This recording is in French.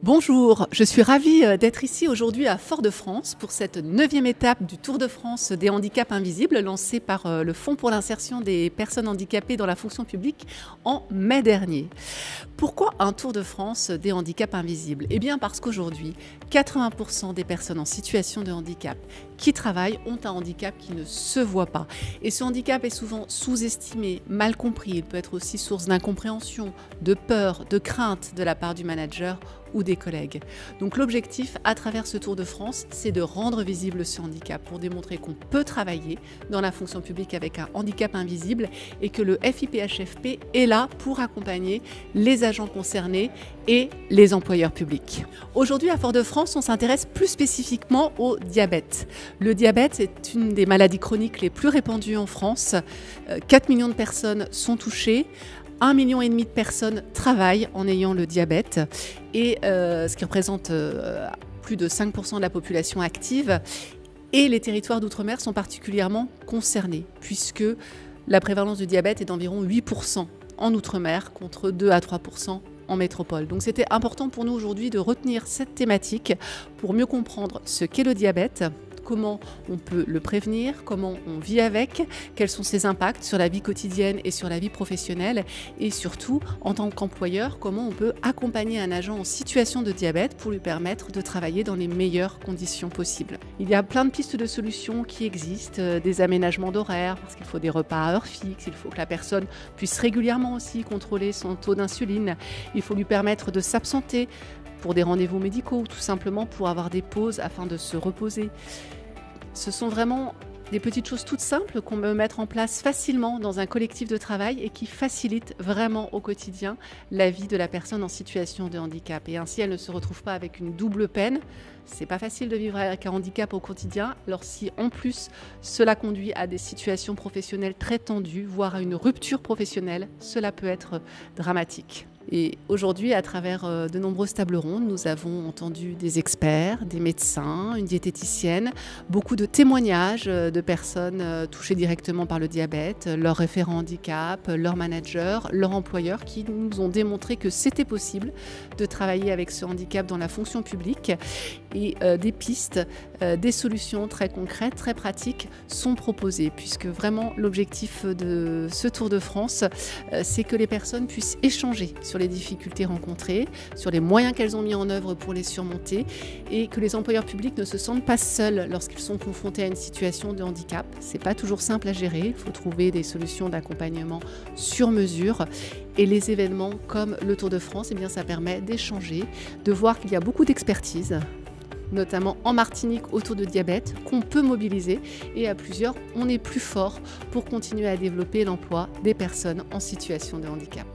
Bonjour, je suis ravie d'être ici aujourd'hui à Fort-de-France pour cette 9e étape du Tour de France des handicaps invisibles lancé par le Fonds pour l'insertion des personnes handicapées dans la fonction publique en mai dernier. Pourquoi un Tour de France des handicaps invisibles? Eh bien parce qu'aujourd'hui, 80% des personnes en situation de handicap qui travaillent ont un handicap qui ne se voit pas. Et ce handicap est souvent sous-estimé, mal compris. Il peut être aussi source d'incompréhension, de peur, de crainte de la part du manager ou des collègues. Donc l'objectif à travers ce Tour de France, c'est de rendre visible ce handicap pour démontrer qu'on peut travailler dans la fonction publique avec un handicap invisible et que le FIPHFP est là pour accompagner les agents concernés et les employeurs publics. Aujourd'hui à Fort-de-France, on s'intéresse plus spécifiquement au diabète. Le diabète est une des maladies chroniques les plus répandues en France. 4 millions de personnes sont touchées. 1,5 million de personnes travaillent en ayant le diabète, et ce qui représente plus de 5% de la population active. Et les territoires d'outre-mer sont particulièrement concernés, puisque la prévalence du diabète est d'environ 8% en outre-mer, contre 2 à 3% en métropole. Donc c'était important pour nous aujourd'hui de retenir cette thématique pour mieux comprendre ce qu'est le diabète, comment on peut le prévenir, comment on vit avec, quels sont ses impacts sur la vie quotidienne et sur la vie professionnelle, et surtout, en tant qu'employeur, comment on peut accompagner un agent en situation de diabète pour lui permettre de travailler dans les meilleures conditions possibles. Il y a plein de pistes de solutions qui existent, des aménagements d'horaires, parce qu'il faut des repas à heure fixe, il faut que la personne puisse régulièrement aussi contrôler son taux d'insuline, il faut lui permettre de s'absenter pour des rendez-vous médicaux ou tout simplement pour avoir des pauses afin de se reposer. Ce sont vraiment des petites choses toutes simples qu'on peut mettre en place facilement dans un collectif de travail et qui facilitent vraiment au quotidien la vie de la personne en situation de handicap. Et ainsi, elle ne se retrouve pas avec une double peine. C'est pas facile de vivre avec un handicap au quotidien. Alors si en plus cela conduit à des situations professionnelles très tendues, voire à une rupture professionnelle, cela peut être dramatique. Et aujourd'hui, à travers de nombreuses tables rondes, nous avons entendu des experts, des médecins, une diététicienne, beaucoup de témoignages de personnes touchées directement par le diabète, leurs référents handicap, leurs managers, leurs employeurs qui nous ont démontré que c'était possible de travailler avec ce handicap dans la fonction publique. Et des pistes, des solutions très concrètes, très pratiques sont proposées, puisque vraiment l'objectif de ce Tour de France, c'est que les personnes puissent échanger sur les difficultés rencontrées, sur les moyens qu'elles ont mis en œuvre pour les surmonter, et que les employeurs publics ne se sentent pas seuls lorsqu'ils sont confrontés à une situation de handicap. C'est pas toujours simple à gérer, il faut trouver des solutions d'accompagnement sur mesure. Et les événements comme le Tour de France, eh bien, ça permet d'échanger, de voir qu'il y a beaucoup d'expertise, notamment en Martinique autour de diabète, qu'on peut mobiliser, et à plusieurs, on est plus fort pour continuer à développer l'emploi des personnes en situation de handicap.